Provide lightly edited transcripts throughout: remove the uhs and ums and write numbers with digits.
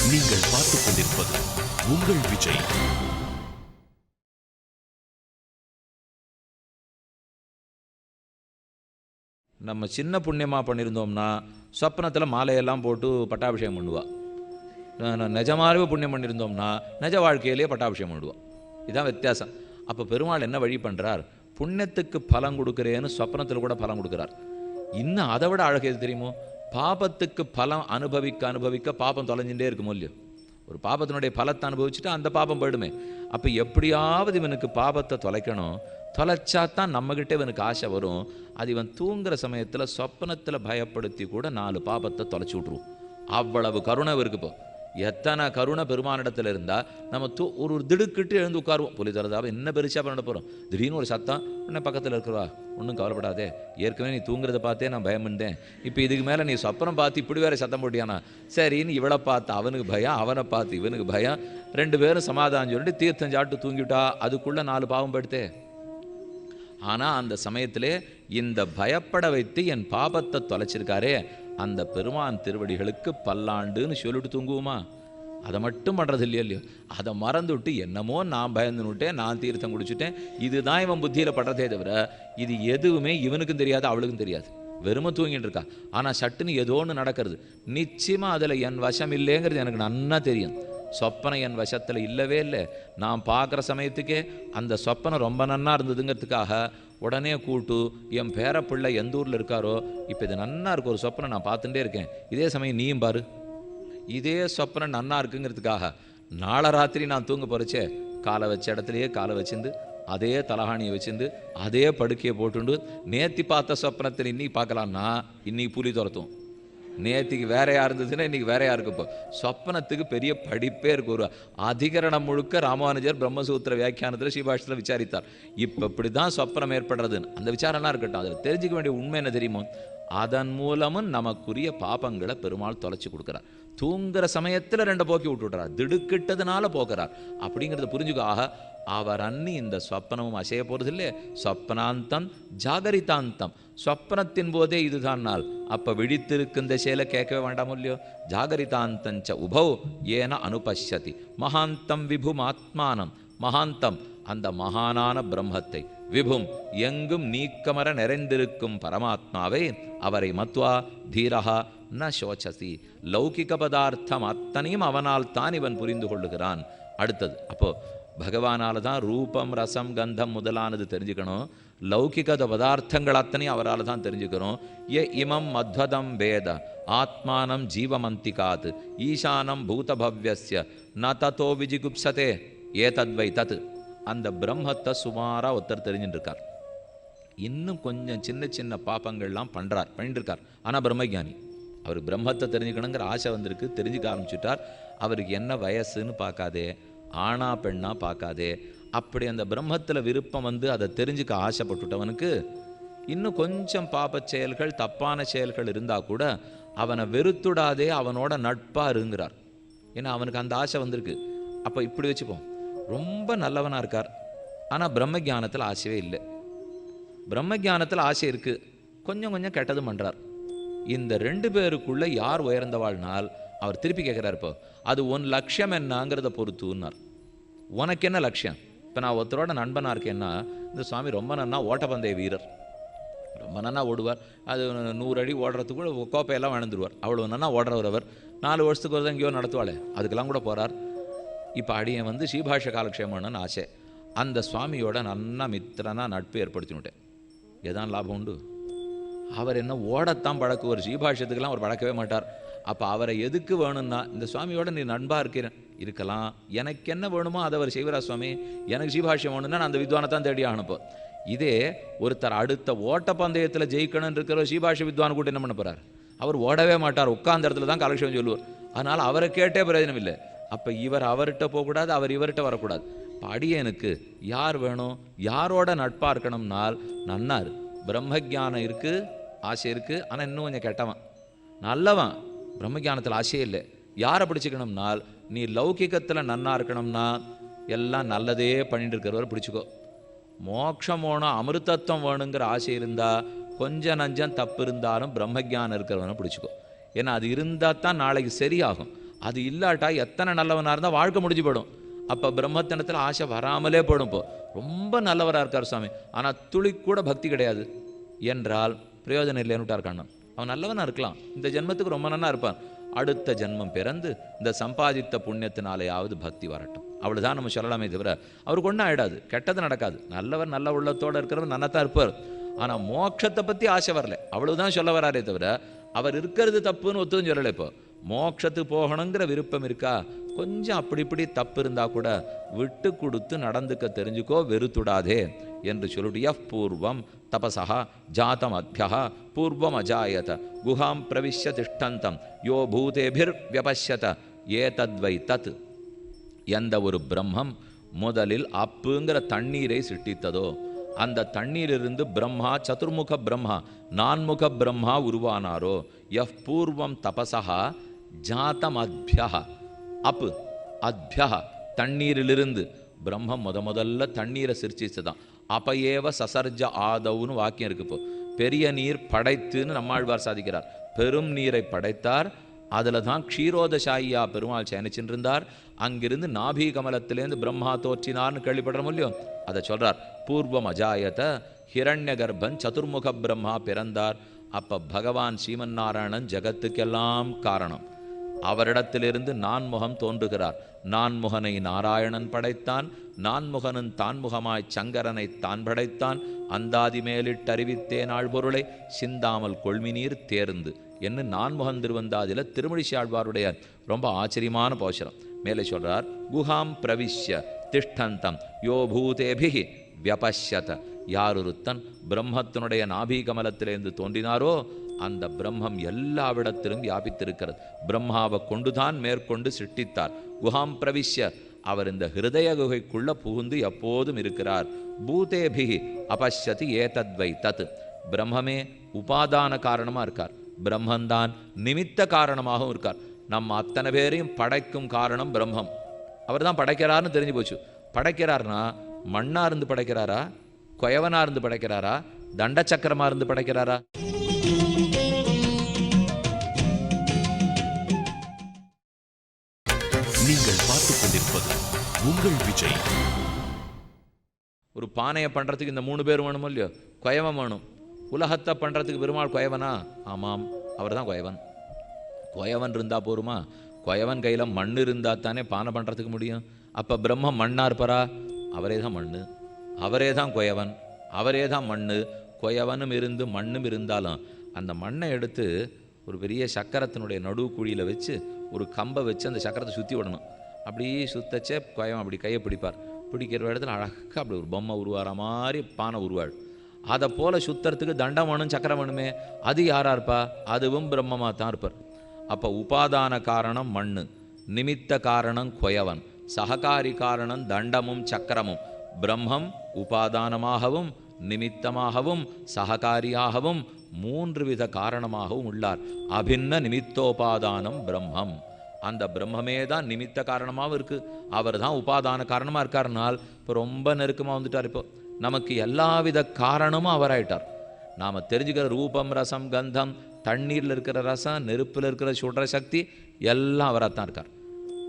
நீங்கள் பார்த்துக் கொண்டிருப்பது உங்கள் விஜய். நம்ம சின்ன புண்ணியமாக பண்ணியிருந்தோம்னா சொப்னத்தில் மாலையெல்லாம் போட்டு பட்டாபிஷேகம் பண்ணுவாள். நிஜமாகவே புண்ணியம் பண்ணியிருந்தோம்னா நிஜ வாழ்க்கையிலேயே பட்டாபிஷேகம் பண்ணுவாள். இதுதான் வித்தியாசம். அப்போ பெருமாள் என்ன வழி பண்ணுறார்? புண்ணியத்துக்கு பலம் கொடுக்குறேன்னு சொப்னத்தில் கூட பலம் கொடுக்குறார். இன்னும் அதை விட அழகு எது தெரியுமோ? பாபத்துக்கு பலம் அனுபவிக்க பாபம் தொலைஞ்சுட்டே இருக்குமோ இல்லையோ? ஒரு பாபத்தினுடைய பலத்தை அனுபவிச்சுட்டு அந்த பாபம் போயிடுமே. அப்போ எப்படியாவது இவனுக்கு பாபத்தை தொலைக்கணும். தொலைச்சாத்தான் நம்மகிட்ட இவனுக்கு ஆசை வரும். அது இவன் தூங்குற சமயத்தில் சொப்பனத்தில் பயப்படுத்தி கூட 4 பாபத்தை தொலைச்சி விட்ருவோம். அவ்வளவு கருணை இருக்கு. இப்போ எத்தனை கருணை பெருமானிடத்தில் இருந்தால் நம்ம ஒரு திடுக்கிட்டு எழுந்து உட்காருவோம். புலி தரதாவை என்ன பெருசாக பண்ணிட போகிறோம். திடீர்னு ஒரு சத்தம், உடனே பக்கத்தில் இருக்கிறவா, ஒன்றும் கவலைப்படாதே, ஏற்கனவே நீ தூங்குறத பார்த்தே நான் பயமின்றேன், இப்போ இதுக்கு மேலே நீ சொப்பனம் பார்த்து இப்படி வேறு சத்தம் போட்டியானா சரின்னு இவளை பார்த்து அவனுக்கு பயம், அவனை பார்த்து இவனுக்கு பயம், 2 பேரும் சமாதானம் சொல்லிட்டு தீர்த்தம் சாப்பிட்டு தூங்கிவிட்டா அதுக்குள்ளே 4 பாவம் படுத்தே. ஆனால் அந்த சமயத்திலே இந்த பயப்பட வைத்து என் பாபத்தை தொலைச்சிருக்காரே அந்த பெருமான் திருவடிகளுக்கு பல்லாண்டுன்னு சொல்லிட்டு தூங்குவோமா? அதை மட்டும் பண்ணுறது இல்லையோ. அதை மறந்து விட்டு என்னமோ நான் பயந்துன்னுட்டேன், நான் தீர்த்தம் குடிச்சுட்டேன், இதுதான் இவன் புத்தியில் படுறதே தவிர இது எதுவுமே இவனுக்கும் தெரியாது, அவளுக்கும் தெரியாது. வெறுமை தூங்கிட்டு இருக்கா. ஆனால் சட்டுன்னு ஏதோ ஒன்று நடக்கிறது. நிச்சயமாக அதில் என் வசம் இல்லைங்கிறது எனக்கு நன்னா தெரியும். சொப்பனை என் வசத்தில் இல்லவே இல்லை. நான் பார்க்குற சமயத்துக்கே அந்த சொப்பனை ரொம்ப நன்னா இருந்ததுங்கிறதுக்காக உடனே கூட்டு என் பேரப்பிள்ளை எந்த ஊரில் இருக்காரோ, இப்போ இது நன்னா இருக்கு, ஒரு சொப்பனை நான் பார்த்துட்டே இருக்கேன், இதே சமயம் நீயும் பாரு, இதே சொப்பனை நன்னா இருக்குங்கிறதுக்காக நாளை ராத்திரி நான் தூங்க போகிறச்சே காலை வச்ச இடத்துலையே காலை வச்சிருந்து அதே தலகாணியை வச்சிருந்து அதே படுக்கையை போட்டுண்டு நேத்தி பார்த்த சொப்பனத்தில் இன்னைக்கு பார்க்கலான்னா இன்னைக்கு புலி துரத்தும். நேற்றுக்கு வேறையாக இருந்ததுன்னா இன்றைக்கி வேறையாக இருக்கு. இப்போ சொப்பனத்துக்கு பெரிய படிப்பே இருக்கு. ஒரு அதிகரணம் முழுக்க ராமானுஜர் பிரம்மசூத்திர வியாக்கியானத்தில் ஸ்ரீபாஷ்யத்தில் விசாரித்தார். இப்போ இப்படி தான் சொப்பனம் ஏற்படுறதுன்னு. அந்த விசாரம்லாம் இருக்கட்டும். அதில் தெரிஞ்சிக்க வேண்டிய உண்மை என்ன தெரியுமோ? அதன் மூலமும் நமக்குரிய பாபங்களை பெருமாள் தொலைச்சி கொடுக்குறார். தூங்குற சமயத்தில் 2 போக்கி விட்டுடுறார், திடுக்கிட்டதுனால போக்குறார். அப்படிங்கிறத புரிஞ்சுக்காக அவர் அன்னி இந்த சொப்பனமும் அசைய போகிறது இல்லை. சொப்பனாந்தம் ஜாகரிதாந்தம், சொப்பனத்தின் போதே இதுதான் நாள். அப்போ விழித்திருக்கின்ற செயலை கேட்கவே வேண்டாமோ இல்லையோ? ஜாகரிதாந்தஞ்ச உபௌ ஏன அனுபஷ்யதி மகாந்தம் விபும் ஆத்மானம். மகாந்தம் அந்த மகானான பிரம்மத்தை, விபும் எங்கும் நீக்கமர நிறைந்திருக்கும் பரமாத்மாவை, அவரை மத்வா தீரஹா ந சோச்சசி. லௌகிக பதார்த்தம் அத்தனையும் அவனால் தான் இவன் புரிந்து கொள்ளுகிறான். அடுத்தது அப்போ பகவானால தான் ரூபம் ரசம் கந்தம் முதலானது தெரிஞ்சுக்கணும். லௌகிக பதார்த்தங்கள் அத்தனையும் அவரால் தான் தெரிஞ்சுக்கணும். ஏ இமம் மத்வதம் வேத ஆத்மானம் ஜீவமந்திகாத் ஈசானம் பூதபவ்யஸ்ய ந ததோ விஜிகுப்சதே ஏதத்வை தத். அந்த பிரம்மத்தை சுமாராக ஒருத்தர் தெரிஞ்சுட்டு இருக்கார். இன்னும் கொஞ்சம் சின்ன சின்ன பாப்பங்கள்லாம் பண்ணிட்டு இருக்கார். ஆனால் பிரம்மஜானி. அவர் பிரம்மத்தை தெரிஞ்சுக்கணுங்கிற ஆசை வந்திருக்கு, தெரிஞ்சுக்க ஆரம்பிச்சுட்டார். அவருக்கு என்ன வயசுன்னு பார்க்காதே, ஆணா பெண்ணா பார்க்காதே, அப்படி அந்த பிரம்மத்தில் விருப்பம் வந்து அதை தெரிஞ்சுக்க ஆசைப்பட்டுட்டவனுக்கு இன்னும் கொஞ்சம் பாப்ப செயல்கள் தப்பான செயல்கள் இருந்தால் கூட அவனை வெறுத்துடாதே, அவனோட நட்பாக இருங்கிறார். ஏன்னா அவனுக்கு அந்த ஆசை வந்திருக்கு. அப்போ இப்படி வச்சுப்போம், ரொம்ப நல்லவனாக இருக்கார், ஆனால் பிரம்மஜானத்தில் ஆசையே இல்லை. பிரம்மஜானத்தில் ஆசை இருக்குது, கொஞ்சம் கொஞ்சம் கெட்டதும் பண்ணுறார். இந்த 2 பேருக்குள்ளே யார் உயர்ந்தவாழ்னால் அவர் திருப்பி கேட்குறார். இப்போ அது உன் லட்சியம் என்னங்கிறத பொறுத்துன்னார். உனக்கு என்ன லட்சியம்? இப்போ நான் ஒருத்தரோட நண்பனாக இருக்கேன்னா, இந்த சுவாமி ரொம்ப நன்னா ஓட்டப்பந்தய வீரர், ரொம்ப நன்னா ஓடுவார். அது 100 அடி ஓடுறதுக்குள்ள கோப்பையெல்லாம் வாழ்ந்துருவார். அவ்வளோ நன்னா ஓடுறவர் அவர். 4 வருஷத்துக்கு ஒரு தான் எங்கேயோ நடத்துவாளே, அதுக்கெல்லாம் கூட போகிறார். இப்போ அடியன் வந்து ஸ்ரீபாஷ காலக்ஷேமன்னு ஆசை. அந்த சுவாமியோட நன்னா மித்திரனா நட்பு ஏற்படுத்தினுட்டேன். எதான் லாபம் உண்டு? அவர் என்ன ஓடத்தான் பழக்குவார், ஸ்ரீபாஷ்யத்துக்கெல்லாம் அவர் பழக்கவே மாட்டார். அப்போ அவரை எதுக்கு வேணும்னா, இந்த சுவாமியோட நீ நண்பாக இருக்கிறேன் இருக்கலாம், எனக்கு என்ன வேணுமோ அதை அவர் செய்வரா சுவாமி, எனக்கு ஸ்ரீபாஷ்யம் வேணும்னா நான் அந்த வித்வானை தான் தேடி ஆகணும். இதே ஒருத்தர் அடுத்த ஓட்டப்பந்தயத்தில் ஜெயிக்கணும்னு இருக்கிற ஸ்ரீபாஷ்ய வித்வான் கூட என்ன பண்ண போகிறார்? அவர் ஓடவே மாட்டார், உட்கார்ந்த இடத்துல தான் காலக்ஷேபம் சொல்லுவார். அதனால் அவரை கேட்டே பிரயோஜனம் இல்லை. அப்போ இவர் அவர்கிட்ட போகக்கூடாது, அவர் இவர்கிட்ட வரக்கூடாது. இப்போ அடியனுக்கு யார் வேணும், யாரோட நட்பாக இருக்கணும்னால் நன்னார். பிரம்மஜானம் இருக்குது, ஆசை இருக்குது, ஆனால் இன்னும் கொஞ்சம் கெட்டவன், நல்லவன், பிரம்மஜானத்தில் ஆசையே இல்லை. யாரை பிடிச்சிக்கணும்னால், நீ லௌகிகத்தில் நன்னா இருக்கணும்னா எல்லாம் நல்லதே பண்ணிட்டு இருக்கிறவரை பிடிச்சிக்கோ. மோட்சம் வேணும், அமிர்தத்துவம் வேணுங்கிற ஆசை இருந்தால் கொஞ்சம் நஞ்சம் தப்பு இருந்தாலும் பிரம்மஜானம் இருக்கிறவனை பிடிச்சிக்கோ. ஏன்னா அது இருந்தால் தான் நாளைக்கு சரியாகும். அது இல்லாட்டா எத்தனை நல்லவனாக இருந்தால் வாழ்க்கை முடிஞ்சு போயிடும். அப்போ பிரம்மத்தனத்தில் ஆசை வராமலே போயிடும். இப்போ ரொம்ப நல்லவராக இருக்கார் சுவாமி, ஆனால் துளி கூட பக்தி கிடையாது என்றால் பிரயோஜனம் இல்லைன்னு விட்டார் கண்ணன். அவன் நல்லவனாக இருக்கலாம், இந்த ஜென்மத்துக்கு ரொம்ப நன்னா இருப்பான், அடுத்த ஜென்மம் பிறந்து இந்த சம்பாதித்த புண்ணியத்தினாலேயாவது பக்தி வரட்டும், அவ்வளோதான் நம்ம சொல்லலாமே தவிர அவருக்கு ஒன்றும் ஆகிடாது, கெட்டது நடக்காது. நல்லவர் நல்ல உள்ளத்தோடு இருக்கிறவர் நன்னத்தான் இருப்பார். ஆனால் மோட்சத்தை பற்றி ஆசை வரல, அவ்வளவுதான் சொல்ல வராரே தவிர அவர் இருக்கிறது தப்புன்னு ஒத்துன்னு சொல்லலை. இப்போ மோட்சத்துக்கு போகணுங்கிற விருப்பம் இருக்கா, கொஞ்சம் அப்படி இப்படி தப்பு இருந்தால் கூட விட்டு கொடுத்து நடந்துக்க தெரிஞ்சுக்கோ, வெறுத்துடாதே என்று சொல்லிட்டு பூர்வம் தபசா ஜாத்தம் அத்யா பூர்வம் அஜாயத குஹாம் பிரவிஷ்ய திஷ்டந்தம் யோ பூதேபிர் வியபஷ்யத ஏதத்வை தத். எந்த ஒரு பிரம்மம் முதலில் அப்புங்கிற தண்ணீரை சிட்டித்ததோ அந்த தண்ணீரிலிருந்து பிரம்மா சதுர்முக பிரம்மா நான்முக பிரம்மா உருவானாரோ, பூர்வம் தபசா ஜாத்தம் அத்யா அப்பு அத்யா தண்ணீரிலிருந்து பிரம்மம் முதல்ல தண்ணீரை சிரிச்சிச்சுதான். அப்பயேவ சசர்ஜ ஆதவுன்னு வாக்கியம் இருக்கு. இப்போ பெரிய நீர் படைத்துன்னு நம்மாழ்வார் சாதிக்கிறார். பெரும் நீரை படைத்தார், அதில் தான் க்ஷீரோதசாயியா பெருமாள் சயனிச்சுட்டு இருந்தார். அங்கிருந்து நாபி கமலத்திலேருந்து பிரம்மா தோற்றினார்னு கேள்விப்படுறோம் இல்லையோ, அதை சொல்றார். பூர்வம் அஜாயத ஹிரண்ய கர்ப்பன் சதுர்முக பிரம்மா பிறந்தார். அப்ப பகவான் ஸ்ரீமன் நாராயணன் ஜகத்துக்கெல்லாம் காரணம். அவரிடத்திலிருந்து நான்முகம் தோன்றுகிறார். நான்முகனை நாராயணன் படைத்தான், நான்முகனும் தான்முகமாய் சங்கரனை தான் படைத்தான். அந்தாதி மேலிட்டறிவித்தேன் ஆழ்பொருளை சிந்தாமல் கொள்மினீர் தேர்ந்து என்று நான்முகன் திருவந்தாதியில் திருமழிசாழ்வாருடைய ரொம்ப ஆச்சரியமான போஷரம். மேலே சொல்றார், குஹாம் பிரவிஷ்ய திஷ்டந்தம் யோ பூதேபிஹி வியபஷ்யத. யாரொருத்தன் பிரம்மத்தினுடைய நாபி கமலத்திலிருந்து தோன்றினாரோ அந்த பிரம்மம் எல்லாவிடத்திலும் வியாபித்திருக்கிறது. பிரம்மாவை கொண்டுதான் மேற்கொண்டு சிருஷ்டித்தார். குஹாம் பிரவிஷ்ய, அவர் இந்த ஹிருதய குகைக்குள்ள புகுந்து எப்போதும் இருக்கிறார். பூதேபிஹி அபஷ்யதி ஏதத்வை தத். பிரம்மமே உபாதான காரணமாக இருக்கார், பிரம்மந்தான் நிமித்த காரணமாகவும் இருக்கார். நம்ம அத்தனை பேரையும் படைக்கும் காரணம் பிரம்மம். அவர் தான் படைக்கிறார்னு தெரிஞ்சு போச்சு. படைக்கிறார்னா மண்ணா இருந்து படைக்கிறாரா, கொயவனா இருந்து படைக்கிறாரா, தண்டச்சக்கரமா இருந்து படைக்கிறாரா? நீங்கள் பார்த்துக் கொண்டிருப்பது உங்கள் விஜய். ஒரு பானையை பண்றதுக்கு இந்த 3 பேர் வேணுமோ இல்லையோ, கொயவன் வேணும். உலகத்தை பண்றதுக்கு பெருமாள் கொயவனா? ஆமாம், அவர் தான் கொயவன். கொயவன் இருந்தா போருமா? கொயவன் கையில் மண் இருந்தால் தானே பானை பண்ணுறதுக்கு முடியும். அப்போ பிரம்மம் மண்ணா இருப்பாரா? அவரே தான் மண், அவரே தான் கொயவன், அவரே தான் மண். கொயவனும் இருந்து மண்ணும் இருந்தாலும் அந்த மண்ணை எடுத்து ஒரு பெரிய சக்கரத்தினுடைய நடு குழியில் வச்சு ஒரு கம்பை வச்சு அந்த சக்கரத்தை சுற்றி விடணும். அப்படியே சுத்தச்சே கொயவன் அப்படி கையை பிடிப்பார். பிடிக்கிற இடத்துல அழகாக அப்படி ஒரு பொம்மை உருவாகிற மாதிரி பானை உருவாள். அதை போல் சுத்தறதுக்கு தண்டம் வேணும், சக்கரம் வேணுமே. அது யாராக இருப்பா? அதுவும் பிரம்மமாக தான் இருப்பார். அப்போ உபாதான காரணம் மண், நிமித்த காரணம் கொயவன், சககாரி காரணம் தண்டமும் சக்கரமும். பிரம்மம் உபாதானமாகவும் நிமித்தமாகவும் சககாரியாகவும் 3 வித காரணமாகவும் உள்ளார். அபின்ன நிமித்தோபாதானம் பிரம்மம். அந்த பிரம்மமே தான் நிமித்த காரணமாகவும் இருக்கு, அவர் தான் உபாதான காரணமாக இருக்காருனால் இப்போ ரொம்ப நெருக்கமாக வந்துட்டார். இப்போ நமக்கு எல்லாவித காரணமும் அவராயிட்டார். நாம் தெரிஞ்சுக்கிற ரூபம் ரசம் கந்தம், தண்ணீரில் இருக்கிற ரசம், நெருப்பில் இருக்கிற சுடுற சக்தி எல்லாம் அவராக தான் இருக்கார்.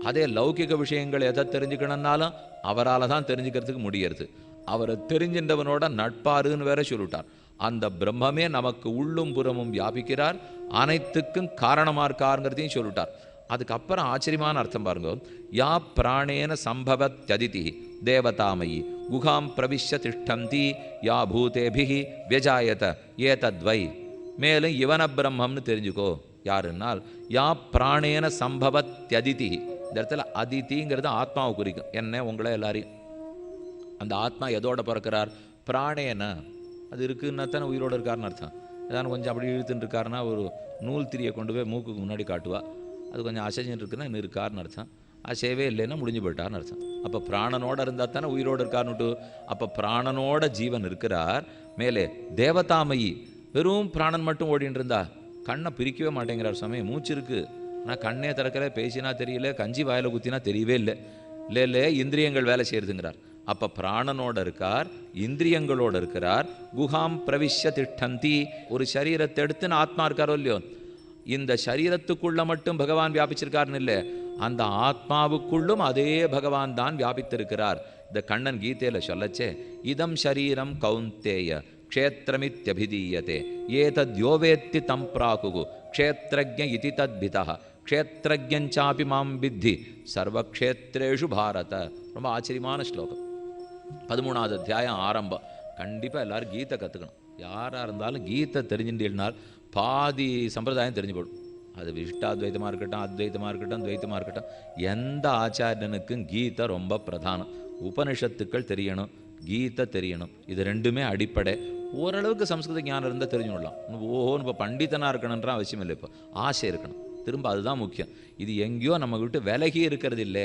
அதே லௌகிக விஷயங்கள் எதை தெரிஞ்சுக்கணுன்னாலும் அவரால் தான் தெரிஞ்சுக்கிறதுக்கு முடியறது. அவரை தெரிஞ்சின்றவனோட நட்பாருன்னு வேற சொல்லிட்டார். அந்த பிரம்மமே நமக்கு உள்ளும் புறமும் வியாபிக்கிறார், அனைத்துக்கும் காரணமாக இருக்காருங்கிறதையும் சொல்லிட்டார். அதுக்கப்புறம் ஆச்சரியமான அர்த்தம் பாருங்க. யா பிராணேன சம்பவத்யதிதி தேவதாமயி குஹாம் பிரவிஷ்ய திஷ்டந்தி யா பூதேபிஹி வியஜாயத ஏதத்வை. மேலும் இவன பிரம்மம்னு தெரிஞ்சுக்கோ. யாருன்னால் யா பிராணேன சம்பவத்யதிதி. இந்த இடத்துல அதிதிங்கிறது ஆத்மாவை குறிக்கும், என்ன உங்களை எல்லாரையும். அந்த ஆத்மா எதோட பிறக்கிறார்? பிராணேன. அது இருக்குன்னா தானே உயிரோடு இருக்காருன்னு அர்த்தம். ஏதாவது கொஞ்சம் அப்படி இழுத்துட்டு இருக்காருன்னா ஒரு நூல் திரியை கொண்டு போய் மூக்குக்கு முன்னாடி காட்டுவா. அது கொஞ்சம் அசைஞ்சிட்டு இருக்குன்னா இன்னும் இருக்காருன்னு அர்த்தம். அசையவே இல்லைன்னா முடிஞ்சு போயிட்டார்னு அர்த்தம். அப்போ பிராணனோடு இருந்தால் தானே உயிரோடு இருக்காருன்னுட்டு. அப்போ பிராணனோட ஜீவன் இருக்கிறார். மேலே தேவதாமயி, வெறும் பிராணன் மட்டும் ஓடின்னு இருந்தா கண்ணை பிரிக்கவே மாட்டேங்கிறார் சுவாமி. மூச்சு இருக்கு, ஆனால் கண்ணே திறக்கல, பேசினா தெரியல, கஞ்சி வாயில் குத்தினா தெரியவே இல்லை. இல்லை இந்திரியங்கள் வேலை செய்யறதுங்கிறார். அப்போ பிராணனோட இருக்கார், இந்திரியங்களோடு இருக்கிறார். குஹாம் பிரவிஷ்ய திஷ்டந்தி. ஒரு சரீரத்தை எடுத்துன்னு ஆத்மா இருக்காரோ இல்லையோ, இந்த சரீரத்துக்குள்ள மட்டும் பகவான் வியாபிச்சிருக்காருன்னு இல்லை, அந்த ஆத்மாவுக்குள்ளும் அதே பகவான் தான் வியாபித்திருக்கிறார். இந்த கண்ணன் கீதையில் சொல்லச்சே, இதம் ஷரீரம் கௌந்தேய க்ஷேத்திரமித்யபிதீயதே ஏதத்யோவேத்தி தம் பிராகுகு க்ஷேத்ரஜ்ஞ இதி தத்பிதா க்ஷேத்ரஜ்ஞாபி மாம் வித்தி சர்வக்ஷேத்ரேஷு பாரத. ரொம்ப ஆச்சரியமான ஸ்லோகம். 13வது அத்தியாயம் ஆரம்பம். கண்டிப்பாக எல்லோரும் கீதை கற்றுக்கணும். யாராக இருந்தாலும் கீதை தெரிஞ்சுட்டீங்கனால் பாதி சம்பிரதாயம் தெரிஞ்சு போடும். அது விசிஷ்டாத்வைத்தமாக இருக்கட்டும், அத்வைத்தமாக இருக்கட்டும், துவைத்தமாக இருக்கட்டும், எந்த ஆச்சாரியனுக்கும் கீதை ரொம்ப பிரதானம். உபனிஷத்துக்கள் தெரியணும், கீதை தெரியணும். இது ரெண்டுமே அடிப்படை. ஓரளவுக்கு சம்ஸ்கிருத ஞானம் இருந்தால் தெரிஞ்சுடலாம். ஓஹோன்னு இப்போ பண்டிதனாக இருக்கணுன்ற அவசியம் இல்லை. இப்போ ஆசை இருக்கணும். திரும்ப அதுதான் முக்கியம். இது எங்கேயோ நம்ம விட்டு விலகி இருக்கிறது இல்லை.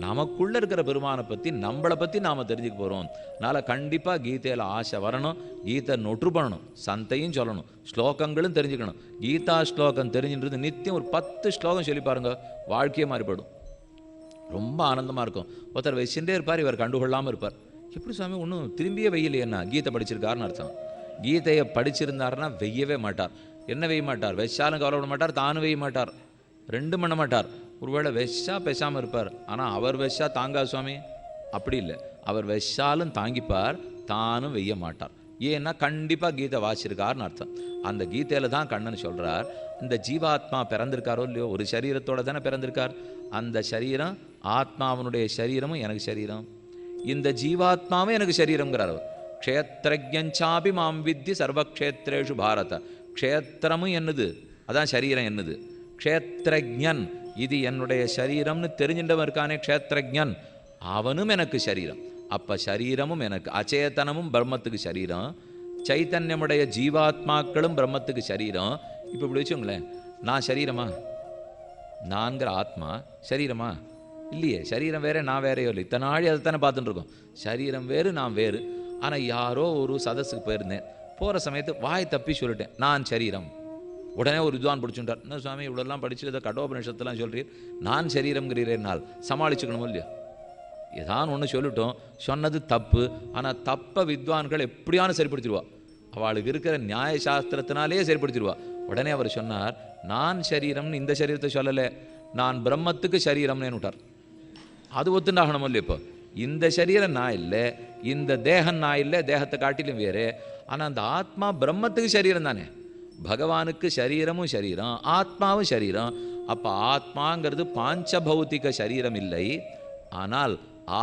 நமக்குள்ளே இருக்கிற பெருமானை பற்றி, நம்மளை பற்றி நாம் தெரிஞ்சுக்க போகிறோம். அதனால் கண்டிப்பாக கீதையில் ஆசை வரணும். கீதை நொற்று பண்ணணும், சந்தையும் சொல்லணும், ஸ்லோகங்களும் தெரிஞ்சுக்கணும். கீதா ஸ்லோகம் தெரிஞ்சுன்றது நித்தியம் ஒரு 10 ஸ்லோகம் சொல்லி பாருங்க, வாழ்க்கையே மாறிப்படும். ரொம்ப ஆனந்தமாக இருக்கும். ஒருத்தர் வச்சுட்டே இருப்பார், இவர் கண்டுகொள்ளாமல் இருப்பார். எப்படி சுவாமி ஒன்றும் திரும்பியே வெய்யலையேன்னா? கீதை படிச்சிருக்காருன்னு அர்த்தம். கீதையை படிச்சிருந்தாருன்னா வெய்யவே மாட்டார். என்ன வெய்ய மாட்டார்? வெச்சாலும் கவலைப்பட மாட்டார், தானும் வெய்ய மாட்டார், ரெண்டும் பண்ண மாட்டார். ஒருவேளை வெச்சா பேசாமல் இருப்பார். ஆனால் அவர் வெச்சா தாங்கா சுவாமி, அப்படி இல்லை. அவர் வெச்சாலும் தாங்கிப்பார், தானும் வெய்ய மாட்டார். ஏன்னா கண்டிப்பாக கீதை வாசிச்சிருக்காருன்னு அர்த்தம். அந்த கீதையில் தான் கண்ணன் சொல்கிறார், இந்த ஜீவாத்மா பிறந்திருக்காரோ இல்லையோ, ஒரு சரீரத்தோடு தானே பிறந்திருக்கார். அந்த சரீரம் ஆத்மாவனுடைய சரீரமும் எனக்கு சரீரம், இந்த ஜீவாத்மாவும் எனக்கு சரீரங்கிறார். க்ஷேத்ரஜ்ஞாபி மாம் வித்தி சர்வக்ஷேத்ரேஷு பாரத. க்ஷேத்திரமும் என்னது, அதான் சரீரம் என்னது. க்ஷேத்ரஜ்ஞன், இது என்னுடைய சரீரம்னு தெரிஞ்சின்றவன் இருக்கானே க்ஷேத்ரஜ்ஞன், அவனும் எனக்கு சரீரம். அப்போ சரீரமும் எனக்கு, அச்சேதனமும் பிரம்மத்துக்கு சரீரம், சைத்தன்யமுடைய ஜீவாத்மாக்களும் பிரம்மத்துக்கு சரீரம். இப்போ இப்படி வச்சுங்களேன், நான் சரீரமா? நான்கிற ஆத்மா சரீரமா? இல்லையே. சரீரம் வேறு, நான் வேறையோ இல்லை. இத்தனை நாளி அதை தானே பார்த்துட்டு இருக்கோம். சரீரம் வேறு, நான் வேறு. ஆனால் யாரோ ஒரு சதஸுக்கு போயிருந்தேன், போகிற சமயத்து வாய் தப்பி சொல்லிட்டேன், நான் சரீரம். உடனே ஒரு வித்வான் பிடிச்சுட்டார், என்ன சுவாமி இவ்வளோலாம் படிச்சு இதை கடோபனிஷத்துலாம் சொல்கிறீர், நான் சரீரம்ங்கிறீரேனால் சமாளிச்சுக்கணும் இல்லையா? ஏதான் ஒன்று சொல்லிட்டோம், சொன்னது தப்பு. ஆனால் தப்பை வித்வான்கள் எப்படியானு சரிப்படுத்திடுவா. அவளுக்கு இருக்கிற நியாய சாஸ்திரத்தினாலேயே சரிப்படுத்திடுவா. உடனே அவர் சொன்னார், நான் சரீரம்னு இந்த சரீரத்தை சொல்லலை, நான் பிரம்மத்துக்கு சரீரம்னு விட்டார். அது ஒத்துண்டாகணும் இல்லையா? இப்போ இந்த சரீரம் நான் இல்லை, இந்த தேகம் நான் இல்லை, தேகத்தை காட்டிலும் வேறு. ஆனால் அந்த ஆத்மா பிரம்மத்துக்கு சரீரம் தானே. பகவானுக்கு சரீரமும் சரீரம், ஆத்மாவும் சரீரம். அப்போ ஆத்மாங்கிறது பாஞ்சபௌத்திக சரீரம் இல்லை, ஆனால்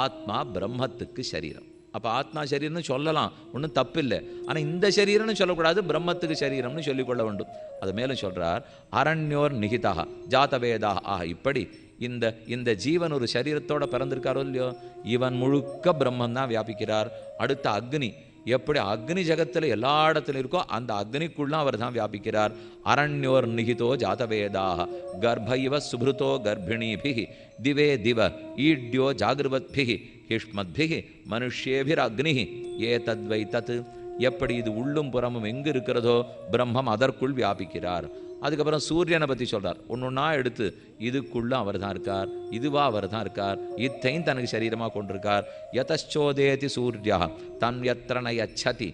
ஆத்மா பிரம்மத்துக்கு சரீரம். அப்போ ஆத்மா சரீரம்னு சொல்லலாம், ஒன்றும் தப்பு இல்லை. ஆனால் இந்த சரீரம்னு சொல்லக்கூடாது, பிரம்மத்துக்கு சரீரம்னு சொல்லிக்கொள்ள வேண்டும். அது மேலும் சொல்கிறார், அரண்யோர் நிகிதா ஜாதவேதா. இப்படி இந்த ஜீவன் ஒரு சரீரத்தோட பிறந்திருக்காரோ இல்லையோ, இவன் முழுக்க பிரம்மன் தான் வியாபிக்கிறார். அடுத்த அக்னி, எப்படி அக்னி ஜகத்தில் எல்லா இடத்துலையும் இருக்கோ அந்த அக்னிக்குள்ள அவர் தான் வியாபிக்கிறார். அரண்யோர் நிகிதோ ஜாதவேதாக கர்ப்பைவ சுப்ருதோ கர்ப்பிணிபிகி திவே திவ ஈட்யோ ஜாகிருவத்பிகி ஹிஷ்மத்பிகி மனுஷ்யேபிர் அக்னி ஏ தத்வை தத். எப்படி இது உள்ளும் புறமும் எங்கு இருக்கிறதோ பிரம்மம் அதற்குள் வியாபிக்கிறார். அதுக்கப்புறம் சூரியனை பற்றி சொல்கிறார். ஒன்றொன்னா எடுத்து இதுக்குள்ள அவர் தான் இருக்கார், இதுவா அவர் தான் இருக்கார், இத்தையும் தனக்கு சரீரமாக கொண்டிருக்கார். யதச்சோதேதி சூர்யா தன் எத்தனை யச்சதி.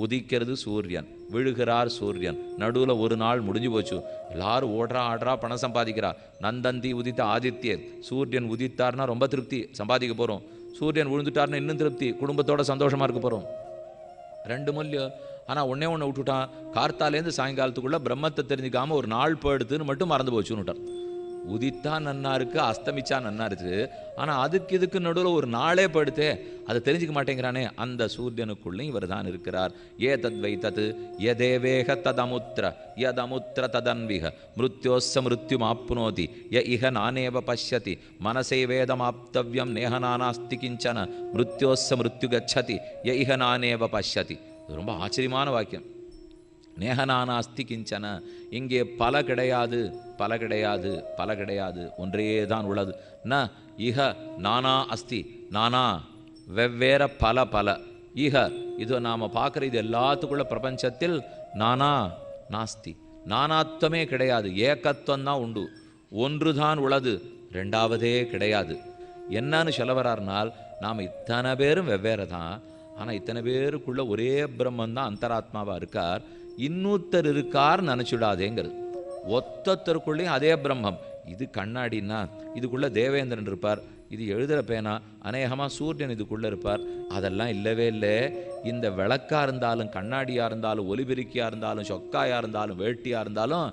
உதிக்கிறது சூரியன், விழுகிறார் சூரியன், நடுவில் ஒரு நாள் முடிஞ்சு போச்சு. எல்லாரும் ஓடுறா ஆடுறா, பணம் சம்பாதிக்கிறா. நந்தந்தி உதித்த ஆதித்யே, சூரியன் உதித்தார்னா ரொம்ப திருப்தி, சம்பாதிக்க போகிறோம். சூரியன் விழுந்துட்டார்னா இன்னும் திருப்தி, குடும்பத்தோட சந்தோஷமாக இருக்க போகிறோம். ரெண்டு மூல்யம். ஆனால் ஒன்றே ஒன்று விட்டுட்டான், கார்த்தாலேருந்து சாயங்காலத்துக்குள்ளே பிரம்மத்தை தெரிஞ்சுக்காமல் ஒரு நாள் போயிடுத்துன்னு மட்டும் மறந்து போச்சுன்னுட்டான். உதித்தா நன்னா இருக்குது, அஸ்தமிச்சா நன்னா இருக்குது. ஆனால் அதுக்கு இதுக்கு நடுவில் ஒரு நாளே போயிடுத்தே, அதை தெரிஞ்சிக்க மாட்டேங்கிறானே. அந்த சூரியனுக்குள்ளேயும் இவர் தான் இருக்கிறார். ஏ தத்வை தத் யதேவேக ததமுத்திர யதமுத்திர ததன்விக மிருத்யோஸ்ஸ மிருத்யுமாப்னோதி ய இஹ நானேவ பஷ்யதி மனசைவேதமாப்தவ்யம் நேஹ நானாஸ்தி கிஞ்சன மிருத்யோஸ்ஸ மிருத்யு கச்சதி ய இஹ நானேவ பஷ்யதி. இது ரொம்ப ஆச்சரியமான வாக்கியம். நேஹநானாஸ்தி கிஞ்சன, இங்கே பல கிடையாது, பல கிடையாது, பல கிடையாது, ஒன்றே தான் உள்ளது. ந இஹ நானா அஸ்தி, நானா வெவ்வேற பல பல. இஹ இது நாம் பார்க்குற இது எல்லாத்துக்குள்ள பிரபஞ்சத்தில் நானா நாஸ்தி, நானாத்வமே கிடையாது, ஏகத்துவம் தான் உண்டு. ஒன்று தான் உள்ளது, ரெண்டாவதே கிடையாது. என்னன்னு சொல்ல வர்றாருனால், நாம் இத்தனை பேரும் வெவ்வேறு தான், ஆனால் இத்தனை பேருக்குள்ள ஒரே பிரம்மன் தான் அந்தராத்மாவாக இருக்கார். இன்னொருத்தர் இருக்கார் நினச்சிடாதேங்கிறது. ஒத்தொத்தருக்குள்ளேயும் அதே பிரம்மம், இது கண்ணாடின்னா இதுக்குள்ளே தேவேந்திரன் இருப்பார், இது எழுதுகிற பேனா அநேகமாக சூரியன் இதுக்குள்ளே இருப்பார். அதெல்லாம் இல்லவே இல்லை. இந்த விளக்காக இருந்தாலும் கண்ணாடியாக இருந்தாலும் ஒலிபெருக்கியாக இருந்தாலும் சொக்காயாக இருந்தாலும் வேட்டியாக இருந்தாலும்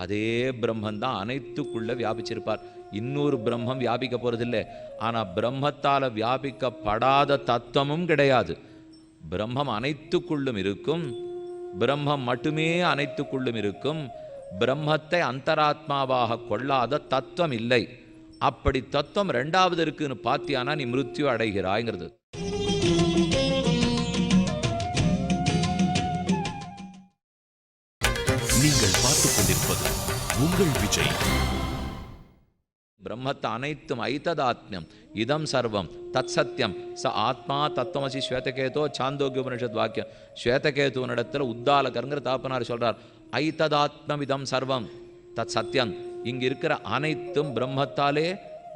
அதே பிரம்மந்தான் அனைத்துக்குள்ளே வியாபிச்சிருப்பார். இன்னொரு பிரம்மம் வியாபிக்க போகிறதில்லை. ஆனால் பிரம்மத்தால் வியாபிக்கப்படாத தத்துவமும் கிடையாது. பிரம்மம் அனைத்துக்குள்ளும் இருக்கும், பிரம்மம் மட்டுமே அனைத்துக்குள்ளும் இருக்கும். பிரம்மத்தை அந்தராத்மாவாக கொள்ளாத தத்துவம் இல்லை. அப்படி தத்துவம் ரெண்டாவது இருக்குன்னு பார்த்தியானா நீ மிருத்யு அடைகிறாய்ங்கிறது. நீங்கள் பார்த்துக் கொண்டிருப்பது உங்கள் விஜய். பிரம்மத்தை அனைத்தும் ஐததாத்மியம் இதம் சர்வம் தத் சத்தியம் ச ஆத்மா தத்துவமசி ஸ்வேதகேதோ சாந்தோக்கிய உபனிஷத் வாக்கியம். ஸ்வேதகேதுவனிடத்தில் உத்தாலகருங்கிற தாப்பனார் சொல்றார், ஐததாத்மம் இதம் சர்வம் தத் சத்தியம். இங்கு இருக்கிற அனைத்தும் பிரம்மத்தாலே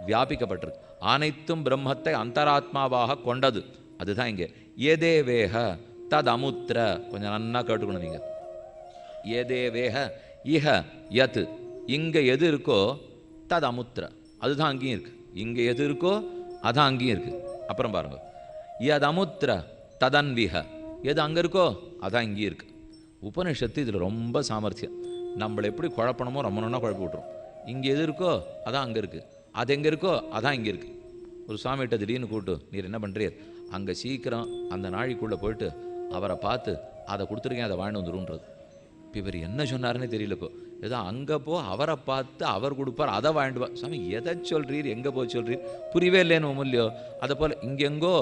வியாபிக்கப்பட்டிருக்கு. அனைத்தும் பிரம்மத்தை அந்தராத்மாவாக கொண்டது. அதுதான் இங்கே ஏதே வேக தத் அமுத்திர. கொஞ்சம் நன்னா கேட்டுக்கணும் நீங்க. ஏதே வேக இஹ யத், இங்கே எது இருக்கோ தது அமுத்திர, அதுதான் அங்கேயும் இருக்கு. இங்கே எது இருக்கோ அதான் அங்கேயும் இருக்கு. அப்புறம் பாருங்க, யத் அமுத்திர ததன்விஹ, எது அங்கே இருக்கோ அதான் இங்கேயும் இருக்கு. உபனிஷத்து இதில் ரொம்ப சாமர்த்தியம். நம்மளை எப்படி குழப்பணுமோ ரொம்ப நன்னா குழப்பி விட்ரும். இங்கே எது இருக்கோ அதான் அங்கே இருக்குது, அது எங்கே இருக்கோ அதான் இங்கே இருக்குது. ஒரு சுவாமிகிட்ட திடீர்னு கூப்பிட்டு, நீர் என்ன பண்ணுறீர், அங்கே சீக்கிரம் அந்த நாழிக்குள்ளே போயிட்டு அவரை பார்த்து அதை கொடுத்துருக்கேன், அதை வாழ்ந்து வந்துருன்றது. இப்போ இவர் என்ன சொன்னார்னே தெரியல. இப்போ ஏதோ அங்கே போ, அவரை பார்த்து அவர் கொடுப்பார், அதை வாழ்ந்துவார். சாமி எதை சொல்கிறீர், எங்கே போய் சொல்கிறீர், புரியவே இல்லைன்னு இல்லையோ. அதை போல் இங்கெங்கோ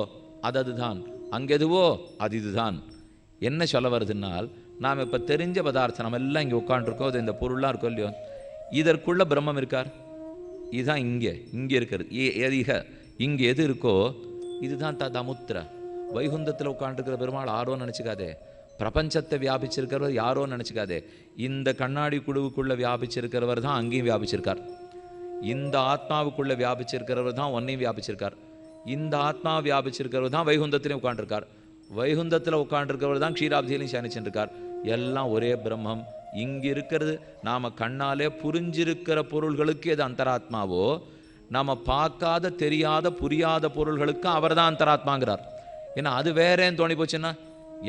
அது அதுதான், அங்கே எதுவோ அது இதுதான். என்ன சொல்ல வருதுன்னால், நாம் இப்போ தெரிஞ்ச பதார்த்தம் நம்ம எல்லாம் இங்கே உட்காந்துருக்கோம், அது இந்த பொருளாக இருக்கோ இல்லையோ, இதற்குள்ள பிரம்மம் இருக்கார். இதுதான் இங்கே இங்கே இருக்கிறது. ஏதிக இங்கே எது இருக்கோ இதுதான் தமுத்திர. வைகுந்தத்தில் உட்காந்துருக்கிற பெருமாள் ஆரோன்னு நினச்சிக்காதே, பிரபஞ்சத்தை வியாபிச்சிருக்கிறவர் யாரோ நினச்சிக்காதே. இந்த கண்ணாடி குழுவுக்குள்ளே வியாபிச்சிருக்கிறவர் தான் அங்கேயும் வியாபிச்சிருக்கார். இந்த ஆத்மாவுக்குள்ளே வியாபிச்சிருக்கிறவர் தான் ஒன்னையும் வியாபிச்சிருக்கார். இந்த ஆத்மா வியாபிச்சிருக்கிறவர் தான் வைகுந்தத்திலையும் உட்காண்டிருக்கார். வைகுந்தத்தில் உட்காண்டிருக்கிறவர் தான் க்ஷீராப்தியிலையும் சயனிச்சுருக்கார். எல்லாம் ஒரே பிரம்மம். இங்கே இருக்கிறது நாம் கண்ணாலே புரிஞ்சிருக்கிற பொருள்களுக்கு எது அந்தராத்மாவோ, நாம் பார்க்காத தெரியாத புரியாத பொருள்களுக்கு அவர் தான் அந்தராத்மாங்கிறார். ஏன்னா அது வேறேன்னு தோணி போச்சுன்னா,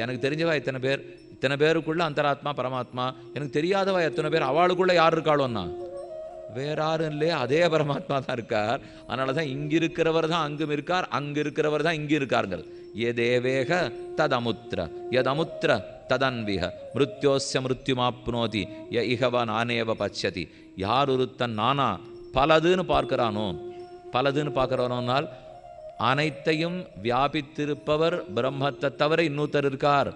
எனக்கு தெரிஞ்சவா இத்தனை பேருக்குள்ள அந்தராத்மா பரமாத்மா, எனக்கு தெரியாதவா எத்தனை பேர், அவளுக்குள்ள யார் இருக்காளோன்னா வேற யாரும் இல்லையே, அதே பரமாத்மா தான் இருக்கார். அதனால தான் இங்கே இருக்கிறவர் தான் அங்கும் இருக்கார், அங்கே இருக்கிறவர் தான் இங்கே இருக்காருங்கிறது. எதேவேக ததமுத்திர யதமுத்திர ததன்விஹ மிருத்யோஸ்ய மிருத்யுமாப்னோதி ய இஹவ நானேவ பச்சதி. யார் ஒருத்தன் நானா பலதுன்னு பார்க்கிறவனால் அனைத்தையும் வியாபித்திருப்பவர் பிரம்மத்தை தவிர இன்னொருத்தர் இருக்கார்.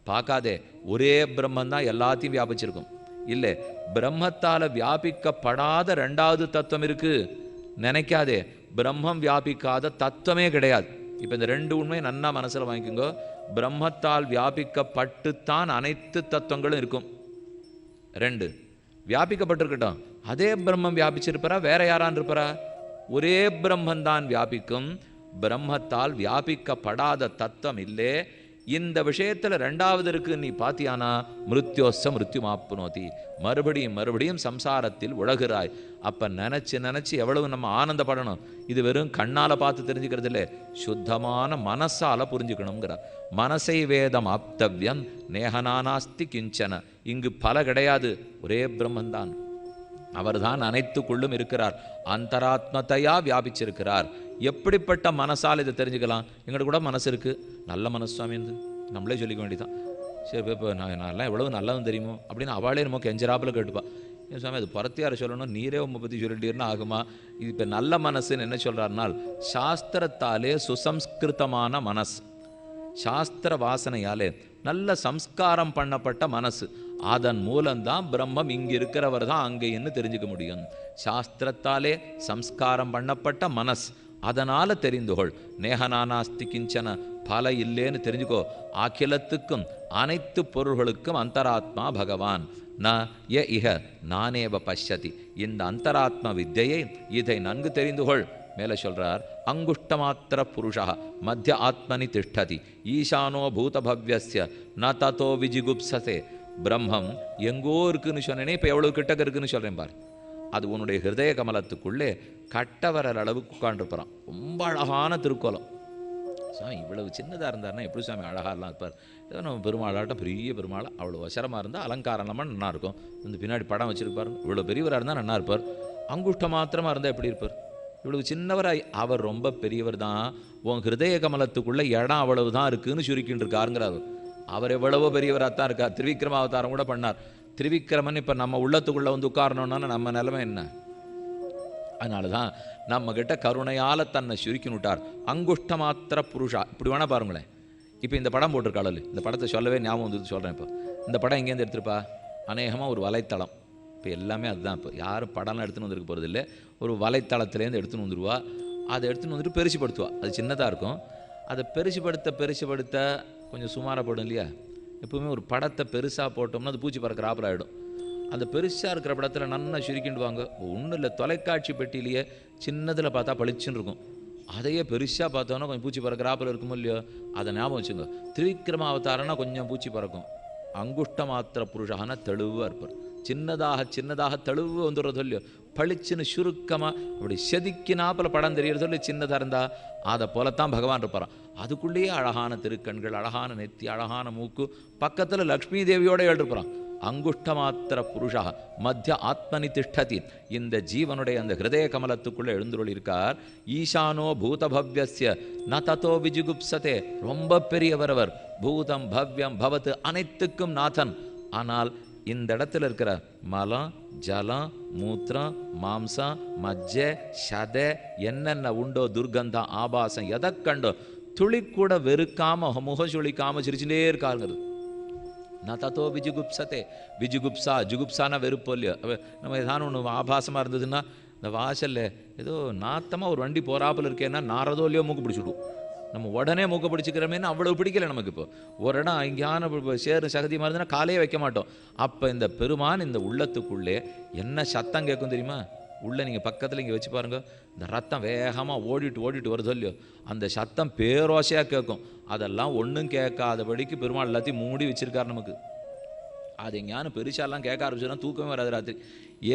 பார்க்காதே, ஒரே பிரம்மந்தான் எல்லாத்தையும் வியாபிச்சிருக்கும். இல்லை, பிரம்மத்தால் வியாபிக்கப்படாத ரெண்டாவது தத்துவம் இருக்கு நினைக்காதே. பிரம்மம் வியாபிக்காத தத்துவமே கிடையாது. இப்போ இந்த ரெண்டு உண்மை நன்னா மனசில் வாங்கிக்கோங்க. பிரம்மத்தால் வியாபிக்கப்பட்டுத்தான் அனைத்து தத்துவங்களும் இருக்கும். ரெண்டு, வியாபிக்கப்பட்டிருக்கட்டும், அதே பிரம்மம் வியாபிச்சிருப்பாரா வேற யாரான் இருப்பாரா? ஒரே பிரம்மந்தான் வியாபிக்கும். பிரம்மத்தால் வியாபிக்கப்படாத தத்துவம் இல்லை. இந்த விஷயத்தில் ரெண்டாவது இருக்கு நீ பாத்தியானா, மிருத்யோஸ்ஸ மிருத்யுமாப்னோதி, மறுபடியும் சம்சாரத்தில் உழகிறாய். அப்ப நினைச்சு எவ்வளவு நம்ம ஆனந்தப்படணும். இது வெறும் கண்ணால பார்த்து தெரிஞ்சுக்கிறது இல்லை, சுத்தமான மனசால புரிஞ்சுக்கணுங்கிறார். மனசை வேதம் ஆப்தவ்யம் நேகனானாஸ்தி கிஞ்சன. இங்கு பல கிடையாது, ஒரே பிரம்மந்தான். அவர்தான் அனைத்துக்குள்ளும் இருக்கிறார், அந்தராத்மத்தையா வியாபிச்சிருக்கிறார். எப்படிப்பட்ட மனசால் இதை தெரிஞ்சுக்கலாம்? எங்களுக்கு கூட மனசு இருக்குது, நல்ல மனசு சுவாமி இருந்து நம்மளே சொல்லிக்க வேண்டியதான். சரி, இப்போ நான் எவ்வளவு நல்லதும் தெரியுமோ அப்படின்னு அவளே நமக்கு எஞ்சராப்பில் கேட்டுப்பா. ஏன் சுவாமி அது புறத்தியார் சொல்லணும், நீரே உண்மை பற்றி சொல்லிட்டீர்னா ஆகுமா? இது இப்போ நல்ல மனசுன்னு என்ன சொல்கிறாருனால், சாஸ்திரத்தாலே சுசம்ஸ்கிருதமான மனசு, சாஸ்திர வாசனையாலே நல்ல சம்ஸ்காரம் பண்ணப்பட்ட மனசு. அதன் மூலம்தான் பிரம்மம் இங்கே இருக்கிறவர் தான் அங்கேன்னு தெரிஞ்சுக்க முடியும். சாஸ்திரத்தாலே சம்ஸ்காரம் பண்ணப்பட்ட மனசு, அதனால தெரிந்துகொள். நேகனானாஸ்தி கிஞ்சன, பல இல்லேன்னு தெரிஞ்சுக்கோ. அகிலத்துக்கும் அனைத்து பொருள்களுக்கும் அந்தராத்மா பகவான். ந ய இஹ நானேவ பஷ்யதி. இந்த அந்தராத்ம வித்தையை, இதை நன்கு தெரிந்துகொள். மேலே சொல்றார், அங்குஷ்டமாத்திர புருஷா மத்திய ஆத்மனி திஷ்டதி ஈசானோ பூதபவ்யஸ்ய ந ததோ விஜிகுப்சசே. பிரம்மம் எங்கோ இருக்குன்னு சொன்னேனே, இப்போ எவ்வளோ கிட்டக்க இருக்குன்னு சொல்கிறேன் பாரு. அது உன்னுடைய ஹிருதய கமலத்துக்குள்ளே கட்டவரல் அளவுக்கு உட்காண்டிருப்பான். ரொம்ப அழகான திருக்கோலம். சாமி இவ்வளவு சின்னதாக இருந்தாருன்னா எப்படி சாமி அழகாலாம் இருப்பார்? ஏதோ நம்ம பெருமாளாட்டம் பெரிய பெருமாள் அவ்வளோ வசரமாக இருந்தால் அலங்காரமாக நல்லாயிருக்கும். இந்த பின்னாடி படம் வச்சுருப்பார். இவ்வளோ பெரியவராக இருந்தால் நல்லா இருப்பார். அங்குஷ்டம் மாத்திரமாக இருந்தால் எப்படி இருப்பார்? இவ்வளவு சின்னவராய் அவர் ரொம்ப பெரியவர் தான். உன் ஹிருதய கமலத்துக்குள்ளே இடம் அவ்வளவு தான் இருக்குதுன்னு சுருக்கின்னு இருக்காருங்கிறார். அவர் எவ்வளவோ பெரியவராக தான் இருக்கார். திருவிக்ரம அவதாரம் கூட பண்ணார். திருவிக்ரமன் இப்போ நம்ம உள்ளத்துக்குள்ளே வந்து உட்காரணுன்னா நம்ம நிலைமை என்ன? அதனால தான் நம்மக்கிட்ட கருணையால் தன்னை சுருக்கி விட்டார். அங்குஷ்ட மாத்திர புருஷா. இப்படி வேணால் பாருங்களேன். இப்போ இந்த படம் போட்டிருக்காளு, இந்த படத்தை சொல்லவே ஞாபகம் வந்து சொல்கிறேன். இப்போ இந்த படம் எங்கேருந்து எடுத்துருப்பா? அநேகமாக ஒரு வலைத்தளம். இப்போ எல்லாமே அதுதான். இப்போ யாரும் படம்லாம் எடுத்துன்னு வந்துருக்க போகிறது இல்லை. ஒரு வலைத்தளத்துலேருந்து எடுத்துன்னு வந்துடுவா. அதை எடுத்துன்னு வந்துட்டு பெருசுப்படுத்துவா. அது சின்னதாக இருக்கும். அதை பெருசுப்படுத்த கொஞ்சம் சுமாரப்படும் இல்லையா? எப்பவுமே ஒரு படத்தை பெருசாக போட்டோம்னா அது பூச்சி பறக்கிறாப்புல ஆகிடும். அந்த பெருசாக இருக்கிற படத்தில் நல்லா சுருக்கிண்டுவாங்க. ஒன்றும் இல்லை, தொலைக்காட்சி பெட்டியிலேயே சின்னதில் பார்த்தா பளிச்சுன்னு இருக்கும். அதையே பெருசாக பார்த்தோன்னா கொஞ்சம் பூச்சி பறக்கிறாப்புல இருக்குமோ இல்லையோ? அதை ஞாபகம் வச்சுங்க. திருவிக்ரம அவதாரம்னா கொஞ்சம் பூச்சி பறக்கும். அங்குஷ்ட மாத்திர புருஷானா தெளிவாக இருப்பார். சின்னதாக தெளிவு வந்துடுறதோ இல்லையோ? பளிச்சுன்னு சுருக்கமாக அப்படி செதுக்கினாப்பில் படம் தெரியறதோ இல்லை? சின்னதாக இருந்தால் அதை போலத்தான் பகவான் இருப்பாரான். அதுக்குள்ளேயே அழகான திருக்கண்கள், அழகான நெத்தி, அழகான மூக்கு, பக்கத்தில் லக்ஷ்மி தேவியோட எழுதிருப்பான். அங்குஷ்ட மாத்திர புருஷா மத்திய ஆத்மனி திஷ்டதி. இந்த ஜீவனுடைய அந்த ஹிருதய கமலத்துக்குள்ளே எழுந்துருள் இருக்கார். ஈசானோ பூதபவ்யஸ்ய ந ததோ விஜுகுப்சதே. ரொம்ப பெரியவர் அவர். பூதம் பவ்யம் பவத்து, அனைத்துக்கும் நாதன். ஆனால் இந்த இடத்துல இருக்கிற மலம், ஜலம், மூத்திரம், மாம்சம், மஜ்ஜை, சதை, என்னென்ன உண்டோ துர்கந்தம், ஆபாசம், எதை கண்டோ துளி கூட வெறுக்காம முகசுளிக்காம சிரிச்சுட்டே இருக்காருங்கிறது. நான் தத்தோ விஜுகுப்சத்தே. விஜுகுப்சா, ஜுகுப்சானா வெறுப்போ இல்லையோ? நம்ம ஏதான ஒன்று ஆபாசமாக இருந்ததுன்னா இந்த வாசலில் ஏதோ நாத்தமாக ஒரு வண்டி போகிறாப்பில் இருக்கேன்னா நாரதோ இல்லையோ மூக்கு பிடிச்சிவிடும். நம்ம உடனே மூக்க பிடிச்சிக்கிறோமேன்னு அவ்வளவு பிடிக்கல நமக்கு. இப்போ ஒரு இடம் இங்கேயான சேரு சகதியமாக இருந்ததுன்னா காலையே வைக்க மாட்டோம். அப்போ இந்த பெருமான் இந்த உள்ளத்துக்குள்ளே என்ன சத்தம் கேட்கும் தெரியுமா? உள்ளே நீங்கள் பக்கத்தில் இங்கே வச்சு பாருங்கள். இந்த ரத்தம் வேகமாக ஓடிட்டு வருதோ இல்லையோ? அந்த சத்தம் பேரோசையாக கேட்கும். அதெல்லாம் ஒன்றும் கேட்காதபடிக்கு பெருமாள் எல்லாத்தையும் மூடி வச்சிருக்கார் நமக்கு. அது எங்கேயானு பெருசாலாம் கேட்க ஆரம்பிச்சோன்னா தூக்கமே வராது ராத்திரி.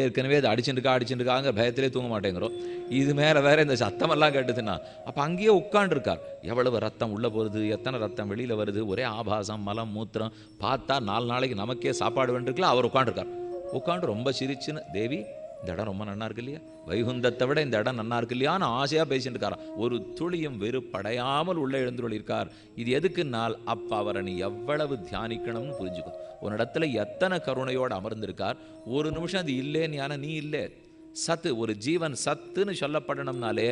ஏற்கனவே அது அடிச்சுட்டுருக்காங்க பயத்திலே தூங்க மாட்டேங்கிறோம். இது மேலே வேறு இந்த சத்தமெல்லாம் கேட்டுதுன்னா அப்போ அங்கேயே உட்காண்டிருக்கார். எவ்வளவு ரத்தம் உள்ளே போகுது, எத்தனை ரத்தம் வெளியில் வருது, ஒரே ஆபாசம், மலம், மூத்திரம். பார்த்தா 4 நாளைக்கு நமக்கே சாப்பாடு வேண்டிருக்கலாம். அவர் உட்காண்டிருக்கார். உட்காந்து ரொம்ப சிரிச்சுன்னு, தேவி இந்த இடம் ரொம்ப நன்னா இருக்கு இல்லையா? வைகுந்தத்தை விட இந்த இடம் நன்னா இருக்கு இல்லையான்னு ஆசையாக பேசிட்டு இருக்காராம். ஒரு துளியும் வெறுப்படையாமல் உள்ளே எழுந்துள்ளிருக்கார். இது எதுக்குன்னால் அப்போ அவரை நீ எவ்வளவு தியானிக்கணும்னு புரிஞ்சுக்கும். உன்னிடத்துல எத்தனை கருணையோடு அமர்ந்திருக்கார். ஒரு நிமிஷம் அது இல்லைன்னு யானை நீ இல்லை. சத்து, ஒரு ஜீவன் சத்துன்னு சொல்லப்படணும்னாலே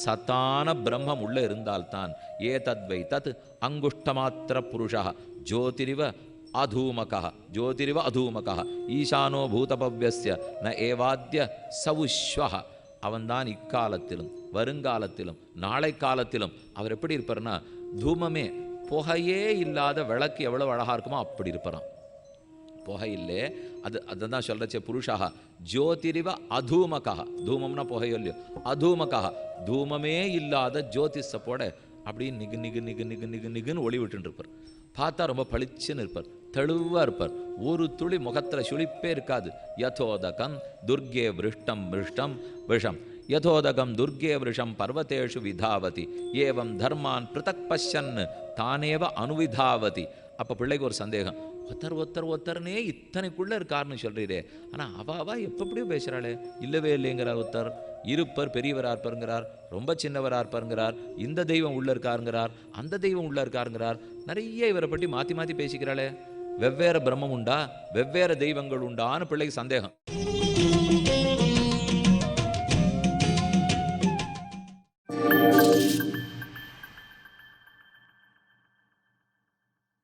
சத்தான பிரம்மம் உள்ளே இருந்தால்தான். ஏ தத்வை தத் அங்குஷ்டமாத்திர புருஷா ஜோதிரிவ அதூமகா. ஜோதிரிவ அதூமகா ஈசானோ பூதபவ்யஸ்ய ந ஏவாத்ய சவுஸ்வஹ. அவன்தான் இக்காலத்திலும் வருங்காலத்திலும் நாளை காலத்திலும் அவர் எப்படி இருப்பார்னா, தூமமே புகையே இல்லாத விளக்கு எவ்வளவு அழகா இருக்குமோ அப்படி இருப்பாராம். புகையில்லே அதுதான் சொல்றச்சே புருஷாக ஜோதிரிவ அதூமகா. தூமம்னா புகையோ இல்லையோ? அதூமகா தூமமே இல்லாத ஜோதிஷ போட அப்படியே நிகு நிகு நிகு நிகு நிகு நிகுன்னு ஒளி விட்டு இருப்பார். பார்த்தா ரொம்ப பளிச்சுன்னு இருப்பார், தெளிவாக இருப்பார். ஒரு துளி முகத்தில் சுழிப்பே இருக்காது. யதோதகம் துர்கே விருஷ்டம் விருஷ்டம் விஷம் யதோதகம் துர்கே விருஷம் பர்வதேஷு விதாவதி ஏவம் தர்மான் பிருத்தக் பஷ்யன் தானேவ அனுவிதாவதி. அப்போ பிள்ளைக்கு ஒரு சந்தேகம், ஒருத்தர்னே இத்தனைக்குள்ளே இருக்காருன்னு சொல்கிறீரே, ஆனால் அவா எப்படியோ பேசுகிறாளே. இல்லவே இல்லைங்கிறார் ஒருத்தர். இருப்பர் பெரியவராக இருப்பாருங்கிறார், ரொம்ப சின்னவராக இருப்பாருங்கிறார், இந்த தெய்வம் உள்ளே இருக்காருங்கிறார், அந்த தெய்வம் உள்ளே இருக்காருங்கிறார். நிறைய இவரை பற்றி மாற்றி பேசிக்கிறாளே. வெவ்வேறு பிரம்மம் உண்டா, வெவ்வேறு தெய்வங்கள் உண்டான்னு பிள்ளைக்கு சந்தேகம்.